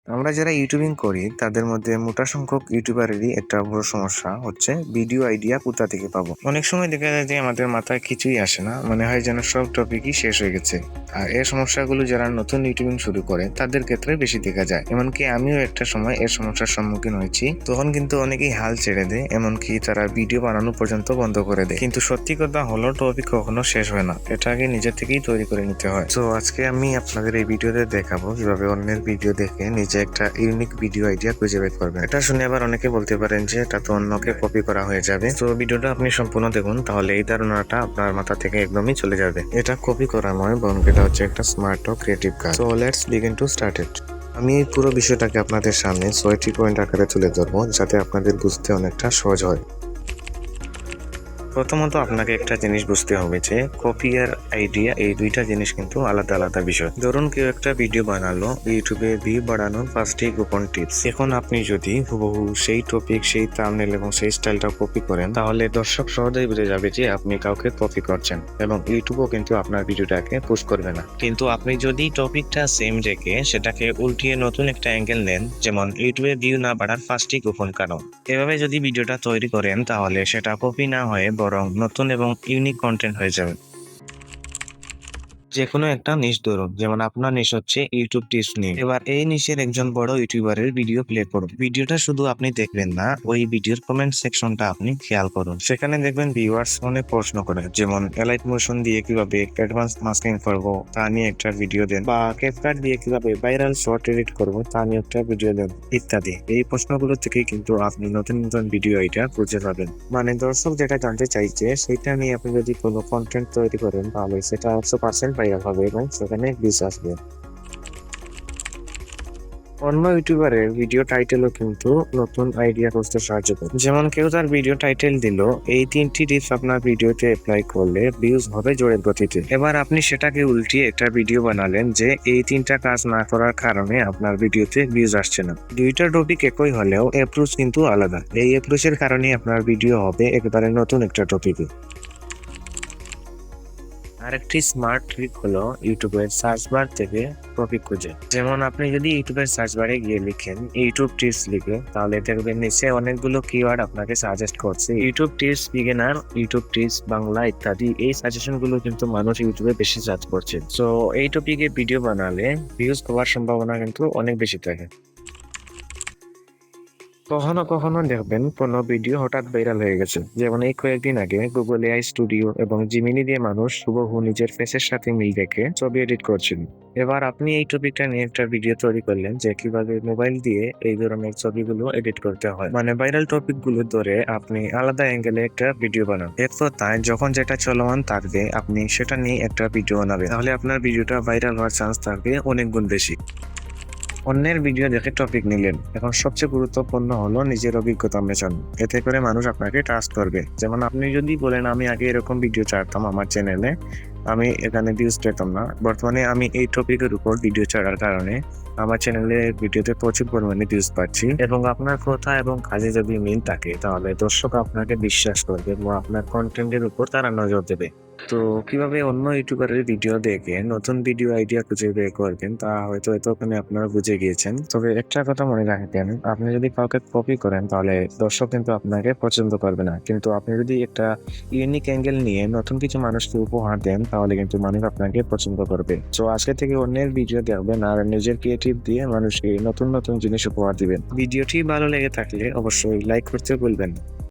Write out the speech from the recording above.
আমরা যারা ইউটিউবিং করি তাদের মধ্যে মোটা সংখ্যক ইউটিউবারেরই একটা বড় সমস্যা হচ্ছে ভিডিও আইডিয়া কোথা থেকে পাবো। অনেক সময় দেখা যায় যে আমাদের মাথায় কিছুই আসে না, মনে হয় যেন সব টপিকই শেষ হয়ে গেছে। আর এই সমস্যাগুলো যারা নতুন ইউটিউবিং শুরু করে তাদের ক্ষেত্রে বেশি দেখা যায়। এমনকি আমিও একটা সময় এর সমস্যার সম্মুখীন হয়েছি। তখন কিন্তু অনেকেই হাল ছেড়ে দেয়, এমনকি তারা ভিডিও বানানো পর্যন্ত বন্ধ করে দেয়। কিন্তু সত্যি কথা হলো টপিক কখনো শেষ হয় না, এটা আগে নিজে থেকেই তৈরি করে নিতে হয়। তো আজকে আমি আপনাদের এই ভিডিওতে দেখাবো কিভাবে অন্যের ভিডিও দেখে নিজে একটা ইউনিক ভিডিও আইডিয়া খুঁজে বের করবেন। এটা শুনে আবার অনেকে বলতে পারেন যে এটা তো অন্যকে কপি করা হয়ে যাবে। তো ভিডিওটা আপনি সম্পূর্ণ দেখুন, তাহলে এই ধারণাটা আপনার মাথা থেকে একদমই চলে যাবে। এটা কপি করা নয়, বরং এটা হচ্ছে একটা স্মার্ট ও ক্রিয়েটিভ কাজ। So let's begin to start it. আমি এই পুরো বিষয়টাকে আপনাদের সামনে 6টি পয়েন্ট আকারে তুলে ধরবো, যাতে আপনাদের বুঝতে অনেকটা সহজ হয়। প্রথমত আপনাকে একটা জিনিস বুঝতে হবে যে কপি আর আইডিয়া এই দুইটা জিনিস কিন্তু আলাদা আলাদা বিষয়। ধরুন কেউ একটা ভিডিও বানালো, ইউটিউবে ভিউ বাড়ানোর 5টি গোপন টিপস। এখন আপনি যদি হুবহু সেই টপিক, সেই থাম্বনেল এবং সেই স্টাইলটা কপি করেন, তাহলে দর্শক সহজেই বুঝে যাবে যে আপনি কাউকে কপি করছেন, এবং ইউটিউবও কিন্তু আপনার ভিডিওটাকে পুশ করবে না। কিন্তু আপনি যদি টপিকটা সেম রেখে সেটাকে উল্টিয়ে নতুন একটা অ্যাঙ্গেল নেন, যেমন ইউটিউবে ভিউ না বাড়ার 5টি গোপন কারণ, এভাবে যদি ভিডিওটা তৈরি করেন, তাহলে সেটা কপি না হয়ে বরং নতুন এবং ইউনিক কন্টেন্ট হয়ে যাবে। যে কোনো একটা নিশ ধরুন, যেমন আপনার নিশ হচ্ছে ইউটিউব টিপস নিয়ে। এবার এই নিশের একজন বড় ইউটিউবারের ভিডিও প্লে করুন। ভিডিওটা শুধু আপনি দেখবেন না, ওই ভিডিওর কমেন্ট সেকশনটা আপনি খেয়াল করুন। সেখানে দেখবেন ভিউয়ার্স অনেক প্রশ্ন করে, যেমন এলাইট মোশন দিয়ে কিভাবে অ্যাডভান্স মাস্কিং করবো তা নিয়ে একটা ভিডিও দেন, বা ক্যাপকাট দিয়ে কিভাবে ভাইরাল শর্ট এডিট করবো তা নিয়ে একটা ভিডিও দেন, ইত্যাদি। এই প্রশ্নগুলো থেকেই কিন্তু আপনি নতুন নতুন ভিডিও আইডিয়া খুঁজে পাবেন। মানে দর্শক যেটা জানতে চাইছে সেটা নিয়ে আপনি যদি কোনো কন্টেন্ট তৈরি করেন, তাহলে সেটা 100% ভাইরাল হবে এবং সেখানে ভিউজ আসবে। অন্য ইউটিউবারের ভিডিও টাইটেলও কিন্তু নতুন আইডিয়া খুঁজতে সাহায্য করে। যেমন কেউ তার ভিডিও টাইটেল দিল, এই 3টি টিপস আপনার ভিডিওতে অ্যাপ্লাই করলে ভিউজ হবে জোরের গতিতে। এবার আপনি সেটাকে উল্টিয়ে একটা ভিডিও বানালেন যে এই 3টা কাজ না করার কারণে আপনার ভিডিওতে ভিউজ আসছে না। দুইটা টপিক একই হলেও অ্যাপ্রোচ কিন্তু আলাদা। এই অ্যাপ্রোচের কারণে আপনার ভিডিও হবে একেবারে নতুন একটা টপিকে। আরেকটি স্মার্ট ট্রিক হলো ইউটিউবের সার্চ বার থেকে টপিক খুঁজে। যেমন আপনি যদি ইউটিউবের সার্চ বারে গিয়ে লিখেন ইউটিউব টিপস লিখে, তাহলে দেখবেন নিচে অনেকগুলো কিওয়ার্ড আপনাকে সাজেস্ট করছে। YouTube tips beginner, YouTube tips Bangla ইত্যাদি। এই সাজেশন গুলো কিন্তু মানুষ ইউটিউবে বেশি সার্চ করছে। সো এই টপিকে ভিডিও বানালে ভিউজ হওয়ার সম্ভাবনা কিন্তু অনেক বেশি থাকে। কখনো কখনো দেখবেন কোনো ভিডিও হঠাৎ ভাইরাল হয়ে গেছে, যেমন এই কয়েকদিন আগে গুগল এআই স্টুডিও এবং জিমিনি দিয়ে মানুষ হুবহু নিজের ফেসের সাথে মিল রেখে ছবি এডিট করছেন। এবার আপনি এই টপিকটা নিয়ে একটা ভিডিও তৈরি করলেন যে কিভাবে মোবাইল দিয়ে এই ধরনের ছবিগুলো এডিট করতে হয়। মানে ভাইরাল টপিক গুলো ধরে আপনি আলাদা অ্যাঙ্গেলে একটা ভিডিও বানান। এক কথায় যখন যেটা চলমান থাকবে আপনি সেটা নিয়ে একটা ভিডিও বানাবেন, তাহলে আপনার ভিডিওটা ভাইরাল হওয়ার চান্স থাকবে অনেক গুণ বেশি। অন্যের ভিডিও দেখে টপিক নিলেন, এখন সবচেয়ে গুরুত্বপূর্ণ হলো নিজের অভিজ্ঞতা মেশানো। এতে করে মানুষ আপনাকে ট্রাস্ট করবে। যেমন আপনি যদি বলেন আমি আগে এরকম ভিডিও ছাড়তাম আমার চ্যানেলে, আমি এখানে ভিউজ পেতাম না, বর্তমানে আমি এই টপিকের উপর ভিডিও ছাড়ার কারণে আমার চ্যানেলে ভিডিওতে প্রচুর পরিমাণে ভিউজ পাচ্ছি, এবং আপনার কথা এবং কাজে যদি মিল থাকে, তাহলে দর্শক আপনাকে বিশ্বাস করবে এবং আপনার কন্টেন্টের উপর তারা নজর দেবে। তো কিভাবে অন্য ইউটিউবারের ভিডিও দেখে নতুন ভিডিও আইডিয়া খুঁজে বের করবেন তা হয়তো এতক্ষণে আপনারা বুঝে গিয়েছেন। তবে একটা কথা মনে রাখবেন, আপনি যদি কাউকে কপি করেন তাহলে দর্শক কিন্তু আপনাকে পছন্দ করবে না, কিন্তু আপনি যদি একটা ইউনিক অ্যাঙ্গেল নিয়ে নতুন কিছু মানুষকে উপহার দেন, তাহলে কিন্তু মানুষ আপনাকে পছন্দ করবে। তো আজকে থেকে অন্যের ভিডিও দেখবেন আর নিজের ক্রিয়েটিভ দিয়ে মানুষকে নতুন নতুন জিনিস উপহার দিবেন। ভিডিওটি ভালো লেগে থাকলে অবশ্যই লাইক করতে ভুলবেন না।